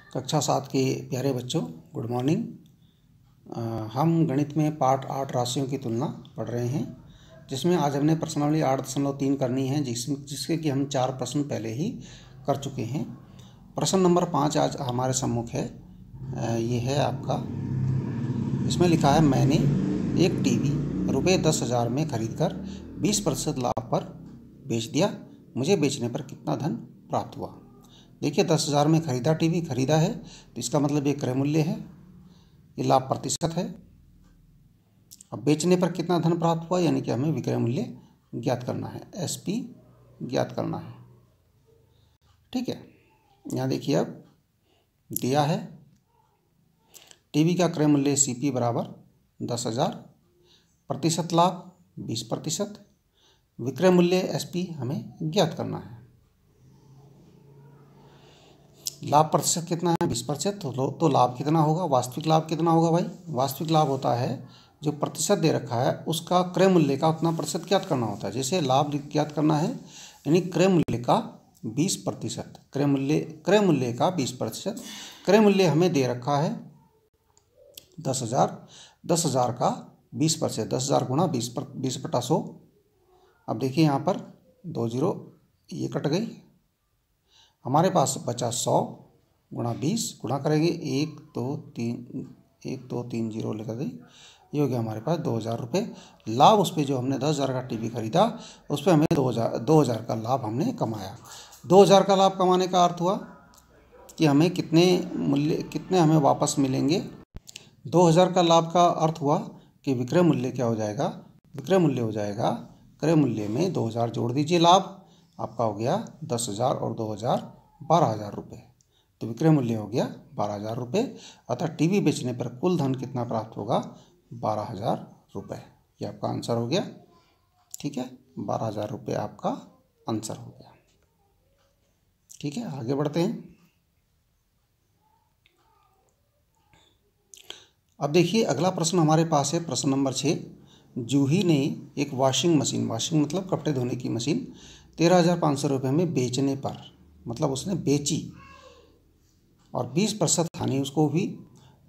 कक्षा 7 के प्यारे बच्चों, गुड मॉर्निंग। हम गणित में पार्ट 8 राशियों की तुलना पढ़ रहे हैं, जिसमें आज हमने प्रश्नावली 8.3 करनी है, जिसके कि हम 4 प्रश्न पहले ही कर चुके हैं। प्रश्न नंबर 5 आज हमारे सम्मुख है। ये है आपका, इसमें लिखा है मैंने एक टीवी रुपये 10,000 में खरीदकर 20% लाभ पर बेच दिया, मुझे बेचने पर कितना धन प्राप्त हुआ। देखिए 10,000 में टीवी खरीदा है, तो इसका मतलब ये क्रय मूल्य है, ये लाभ प्रतिशत है। अब बेचने पर कितना धन प्राप्त हुआ, यानी कि हमें विक्रय मूल्य ज्ञात करना है, एसपी ज्ञात करना है। ठीक है, यहाँ देखिए अब दिया है टीवी का क्रय मूल्य सीपी बराबर 10,000, प्रतिशत लाभ 20%, विक्रय मूल्य एसपी हमें ज्ञात करना है। लाभ प्रतिशत कितना है, 20%। तो लाभ कितना होगा, वास्तविक लाभ कितना होगा भाई? वास्तविक लाभ होता है जो प्रतिशत दे रखा है उसका क्रय मूल्य का उतना प्रतिशत ज्ञात करना होता है। जैसे लाभ ज्ञात करना है, यानी क्रय मूल्य का 20%, क्रय मूल्य का 20%। क्रय मूल्य हमें दे रखा है 10,000, 10,000 का 20%, 10,000 गुणा 20/100। अब देखिए यहाँ पर 2 जीरो ये कट गई, हमारे पास बचा 100 गुणा 20, गुणा करेंगे 1 2 3 जीरो लेकर गई, ये हो गया हमारे पास 2,000 रुपये लाभ। उस पर जो हमने 10,000 का टीवी खरीदा, उस पर हमें 2,000 का लाभ हमने कमाया। 2,000 का लाभ कमाने का अर्थ हुआ कि हमें कितने हमें वापस मिलेंगे। 2,000 का लाभ का अर्थ हुआ कि विक्रय मूल्य क्या हो जाएगा, विक्रय मूल्य हो जाएगा, क्रय मूल्य में 2,000 जोड़ दीजिए, लाभ आपका हो गया 10,000 और 2,000 12,000 रुपये। तो विक्रय मूल्य हो गया 12,000 रुपये। अतः टीवी बेचने पर कुल धन कितना प्राप्त होगा, 12,000 रुपये। ये आपका आंसर हो गया। ठीक है, 12,000 रुपये आपका आंसर हो गया। ठीक है, आगे बढ़ते हैं। अब देखिए अगला प्रश्न हमारे पास है, प्रश्न नंबर 6। जूही ने एक वॉशिंग मतलब कपड़े धोने की मशीन 13,500 रुपये में बेचने पर, मतलब उसने बेची और 20% हानि उसको हुई,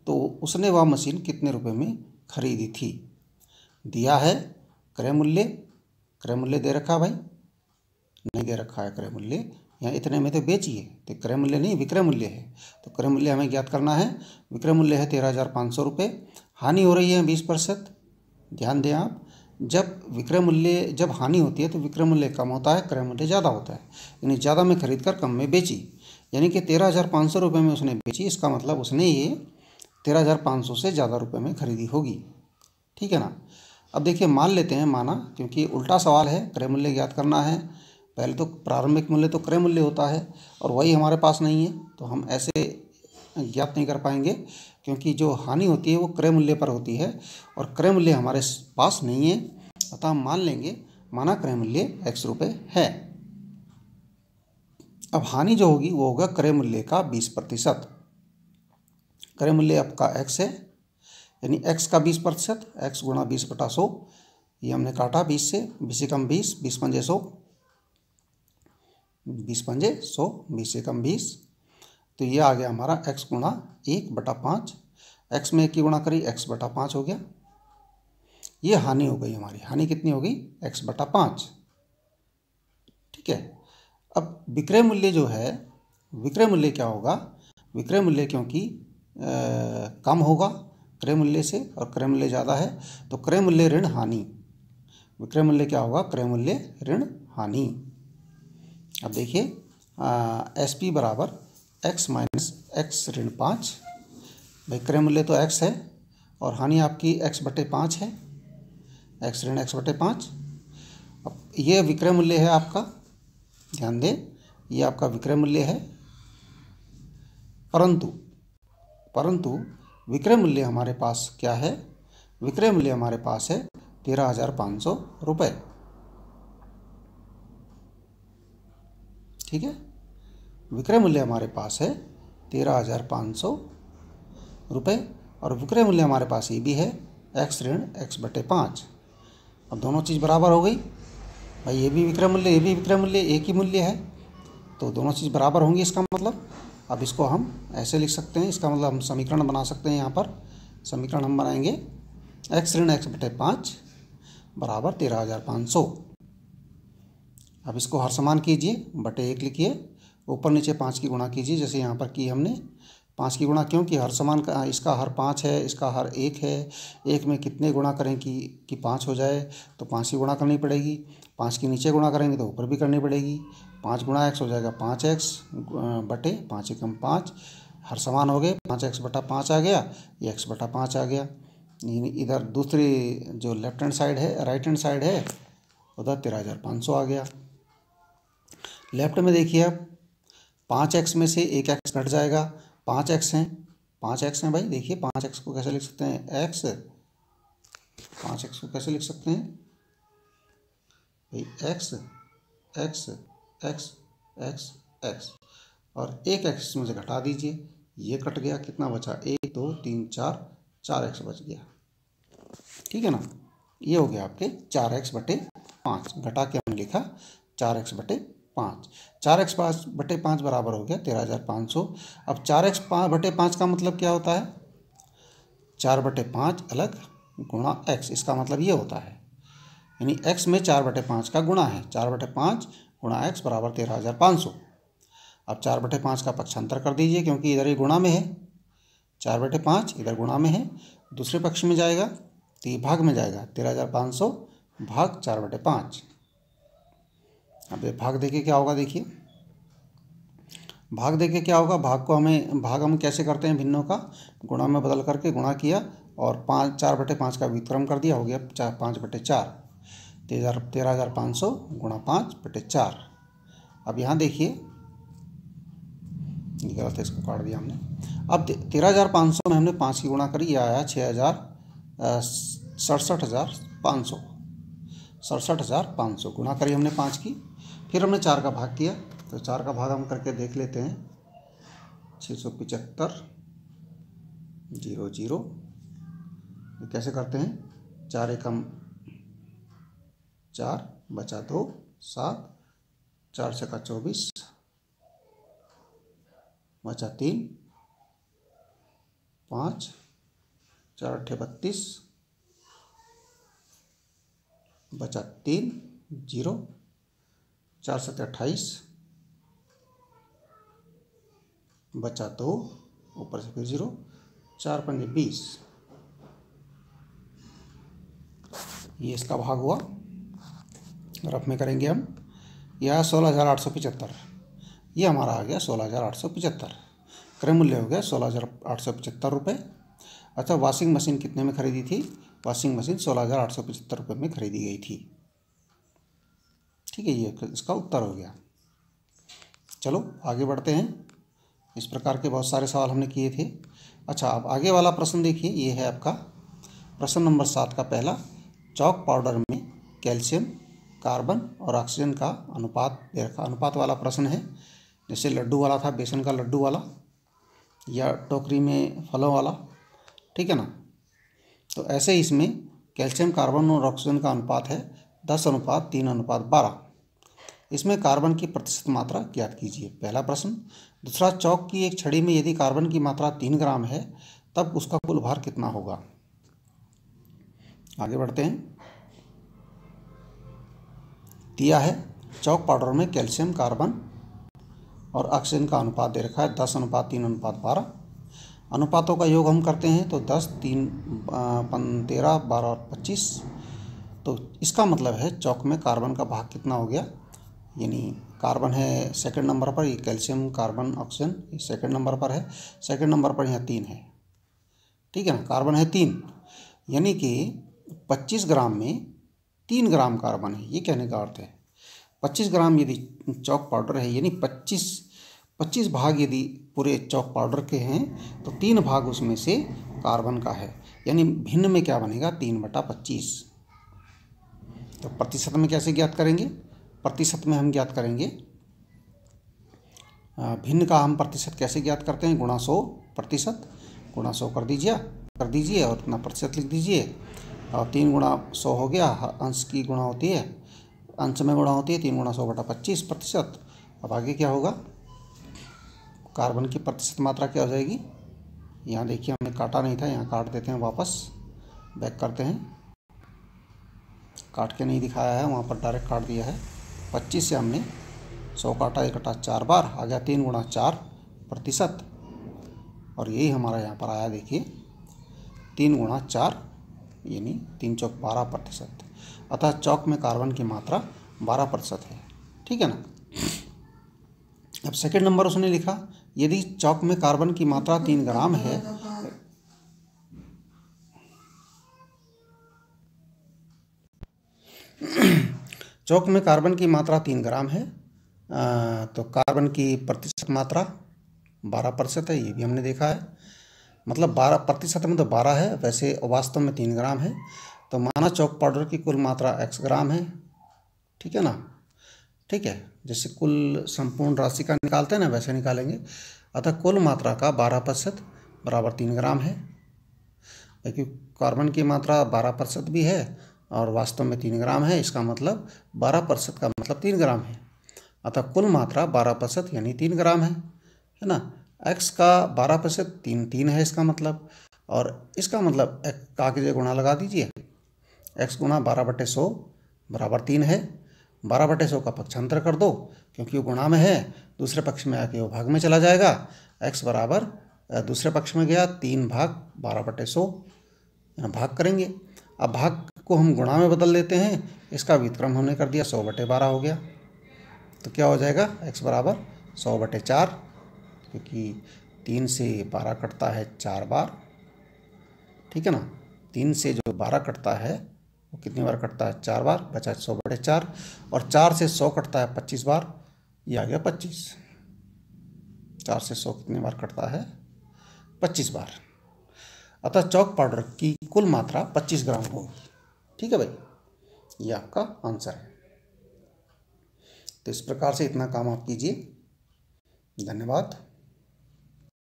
तो उसने वह मशीन कितने रुपए में खरीदी थी। दिया है क्रय मूल्य दे रखा भाई, नहीं दे रखा है क्रय मूल्य, यहाँ इतने में तो बेची है, तो क्रय मूल्य नहीं विक्रय मूल्य है, तो क्रय मूल्य हमें ज्ञात करना है। विक्रय मूल्य है 13,500 रुपये, हानि हो रही है 20%। ध्यान दें आप, जब हानि होती है तो विक्रय मूल्य कम होता है, क्रय मूल्य ज़्यादा होता है, यानी ज़्यादा में खरीद कर कम में बेची, यानी कि 13,500 रुपये में उसने बेची, इसका मतलब उसने ये 13,500 से ज़्यादा रुपये में खरीदी होगी। ठीक है ना। अब देखिए मान लेते हैं, माना, क्योंकि उल्टा सवाल है, क्रय मूल्य ज्ञात करना है। पहले तो प्रारंभिक मूल्य तो क्रय मूल्य होता है और वही हमारे पास नहीं है, तो हम ऐसे ज्ञात नहीं कर पाएंगे, क्योंकि जो हानि होती है वो क्रय मूल्य पर होती है और क्रय मूल्य हमारे पास नहीं है। अतः हम मान लेंगे, माना क्रय मूल्य x रुपये है। अब हानि जो होगी वो होगा क्रय मूल्य का 20%। क्रय मूल्य आपका x है, यानी x का 20%, x गुणा 20/100, ये हमने काटा 20 से, 20 से कम 20, 20 पंजे 100, 20 पंजे 100, 20 से कम 20, तो ये आ गया हमारा x गुणा 1/5। x में 1 की गुणा करी, x/5 हो गया। ये हानि हो गई हमारी, हानि कितनी होगी, x/5। ठीक है। अब विक्रय मूल्य जो है, विक्रय मूल्य क्या होगा, विक्रय मूल्य क्योंकि कम होगा क्रय मूल्य से और क्रय मूल्य ज़्यादा है, तो क्रय मूल्य ऋण हानि, विक्रय मूल्य क्या होगा, क्रय मूल्य ऋण हानि। अब देखिए एसपी बराबर x माइनस x ऋण 5। भाई क्रय मूल्य तो x है और हानि आपकी x/5 है, x ऋण x/5। अब ये विक्रय मूल्य है आपका, ध्यान दें, ये आपका विक्रय मूल्य है, परंतु विक्रय मूल्य हमारे पास क्या है, विक्रय मूल्य हमारे पास है 13,500 रुपये। ठीक है, विक्रय मूल्य हमारे पास है 13,500 रुपये और विक्रय मूल्य हमारे पास ये भी है x ऋण x/5। अब दोनों चीज़ बराबर हो गई भाई, ये भी विक्रय मूल्य, ये भी विक्रय मूल्य, एक ही मूल्य है, तो दोनों चीज़ बराबर होंगी। इसका मतलब अब इसको हम ऐसे लिख सकते हैं, इसका मतलब हम समीकरण बना सकते हैं। यहाँ पर समीकरण हम बनाएंगे x ऋण x बटे 5 बराबर 13,500। अब इसको हर समान कीजिए, बटे 1 लिखिए, ऊपर नीचे 5 की गुणा कीजिए, जैसे यहाँ पर की हमने 5 की गुणा, क्योंकि हर समान का इसका हर 5 है, इसका हर 1 है। 1 में कितने गुणा करें कि 5 हो जाए, तो 5 की गुणा करनी पड़ेगी। 5 के नीचे गुणा करेंगे तो ऊपर भी करनी पड़ेगी। 5 गुणा x हो जाएगा 5x बटे 5 एकम 5, हर समान हो गए, 5x बटा 5 आ गया, ये x बटा 5 आ गया। इधर दूसरी जो लेफ्ट हैंड साइड है, राइट हैंड साइड है, उधर 13,500 आ गया। लेफ्ट में देखिए अब 5x में से एक x घट जाएगा, 5x हैं, 5x हैं भाई। देखिए 5x को कैसे लिख सकते हैं, x, 5x को कैसे लिख सकते हैं भाई, x x x x x, और एक x में से घटा दीजिए, ये कट गया, कितना बचा, 1 2 3 4, 4x बच गया। ठीक है ना, ये हो गया आपके 4x बटे 5, घटा के हमने लिखा 4x बटे 5। 4x बटे 5 बराबर हो गया 13,500। अब 4x बटे 5 का मतलब क्या होता है, 4 बटे 5 अलग गुणा x, इसका मतलब ये होता है, यानी x में 4 बटे 5 का गुणा है। 4 बटे 5 गुणा x बराबर 13,500। अब 4 बटे 5 का पक्षांतर कर दीजिए, क्योंकि इधर ये गुणा में है, 4 बटे 5 इधर गुणा में है, दूसरे पक्ष में जाएगा तो ये भाग में जाएगा, 13,500 भाग 4 बटे 5। अब ये भाग देके क्या होगा, देखिए भाग देके क्या होगा, भाग हम कैसे करते हैं, भिन्नों का गुणा में बदल करके गुणा किया और 4 बटे 5 का व्युत्क्रम कर दिया, हो गया 5 बटे 4, 13,500 गुणा 5 बटे 4। अब यहाँ देखिए, गलत है, इसको काट दिया हमने। अब 13,500 में हमने 5 की गुणा करी, यह आया 67,500, 67,500 गुणा करी हमने 5 की। फिर हमने 4 का भाग किया, तो 4 का भाग हम करके देख लेते हैं, 675 0 0, कैसे करते हैं, 4 एकम 4 बचा 2 7, 4 छक्का 24 बचा 3 5, 4 अट्ठे 32 बचा 3 0, 4 सत्ते 28 बचा 2, ऊपर से फिर 0, 4 पंजे 20, ये इसका भाग हुआ। रफ में करेंगे हम, यह 16,875, ये हमारा आ गया 16,875, क्रय मूल्य हो गया 16,875 रुपये। अच्छा, वॉशिंग मशीन कितने में खरीदी थी, वॉशिंग मशीन 16,875 रुपये में खरीदी गई थी। ठीक है, ये इसका उत्तर हो गया। चलो आगे बढ़ते हैं, इस प्रकार के बहुत सारे सवाल हमने किए थे। अच्छा, अब आगे वाला प्रश्न देखिए, ये है आपका प्रश्न नंबर 7 का पहला, चॉक पाउडर में कैल्शियम, कार्बन और ऑक्सीजन का अनुपात दे रखा। अनुपात वाला प्रश्न है, जैसे लड्डू वाला था, बेसन का लड्डू वाला, या टोकरी में फलों वाला, ठीक है ना। तो ऐसे इसमें कैल्शियम, कार्बन और ऑक्सीजन का अनुपात है 10:3:12। इसमें कार्बन की प्रतिशत मात्रा ज्ञात कीजिए, पहला प्रश्न। दूसरा, चौक की एक छड़ी में यदि कार्बन की मात्रा 3 ग्राम है तब उसका कुल भार कितना होगा। आगे बढ़ते हैं। दिया है चौक पाउडर में कैल्शियम, कार्बन और ऑक्सीजन का अनुपात दे रखा है 10:3:12। अनुपातों का योग हम करते हैं तो 10, 3, 13, 12 और 25। तो इसका मतलब है चौक में कार्बन का भाग कितना हो गया, यानी कार्बन है सेकंड नंबर पर, ये कैल्शियम, कार्बन, ऑक्सीजन ये सेकंड नंबर पर है, सेकंड नंबर पर यहाँ 3 है। ठीक है ना, कार्बन है 3, यानी कि 25 ग्राम में 3 ग्राम कार्बन है, ये कहने का अर्थ है। 25 ग्राम यदि चौक पाउडर है, यानी 25 भाग यदि पूरे चौक पाउडर के हैं तो 3 भाग उसमें से कार्बन का है, यानी भिन्न में क्या बनेगा, 3/25। तो प्रतिशत में कैसे ज्ञात करेंगे, प्रतिशत में हम ज्ञात करेंगे, भिन्न का हम प्रतिशत कैसे ज्ञात करते हैं, गुणा 100 प्रतिशत, गुणा 100 कर दीजिए और इतना प्रतिशत लिख दीजिए, और 3 गुणा 100 हो गया, अंश की गुणा होती है, अंश में गुणा होती है, 3 गुणा 100/25 प्रतिशत। अब आगे क्या होगा, कार्बन की प्रतिशत मात्रा क्या हो जाएगी, यहाँ देखिए हमने काटा नहीं था, यहाँ काट देते हैं, वापस बैक करते हैं। काट के नहीं दिखाया है, वहाँ पर डायरेक्ट काट दिया है। 25 से हमने 100 काटा, 1 कटा 4 बार, आ गया 3 गुणा 4%। और यही हमारा यहाँ पर आया, देखिए 3 गुणा 4 यानी 3 चौक 12%। अतः चौक में कार्बन की मात्रा 12% है। ठीक है ना। अब सेकंड नंबर उसने लिखा, यदि चौक में कार्बन की मात्रा 3 ग्राम है, चौक में कार्बन की मात्रा 3 ग्राम है, तो कार्बन की प्रतिशत मात्रा 12% है, ये भी हमने देखा है। मतलब 12% में तो 12 है, वैसे वास्तव में 3 ग्राम है। तो माना चौक पाउडर की कुल मात्रा x ग्राम है। ठीक है ना। ठीक है, जैसे कुल संपूर्ण राशि का निकालते हैं ना, वैसे निकालेंगे। अतः कुल मात्रा का 12% बराबर 3 ग्राम है, क्योंकि कार्बन की मात्रा 12% भी है और वास्तव में 3 ग्राम है। इसका मतलब 12% का मतलब 3 ग्राम है। अतः कुल मात्रा 12% यानी 3 ग्राम है ना। x का 12% 3 है इसका मतलब, और इसका मतलब का के गुणा लगा दीजिए, x गुणा 12/100 बराबर 3 है। 12/100 का पक्षांतर कर दो, क्योंकि वो गुणा में है, दूसरे पक्ष में आके वो भाग में चला जाएगा। x बराबर दूसरे पक्ष में गया 3 भाग 12/100, भाग करेंगे। अब भाग को हम गुणा में बदल लेते हैं, इसका व्युत्क्रम हमने कर दिया, 100/12 हो गया। तो क्या हो जाएगा, x बराबर 100/4, क्योंकि 3 से 12 कटता है 4 बार। ठीक है ना। 3 से जो 12 कटता है वो कितनी बार कटता है, 4 बार, बचा 100/4। और 4 से 100 कटता है 25 बार, ये आ गया 25। 4 से 100 कितनी बार कटता है, 25 बार। अतः चौक पाउडर की कुल मात्रा 25 ग्राम होगी। ठीक है भाई, ये आपका आंसर है। तो इस प्रकार से इतना काम आप कीजिए। धन्यवाद।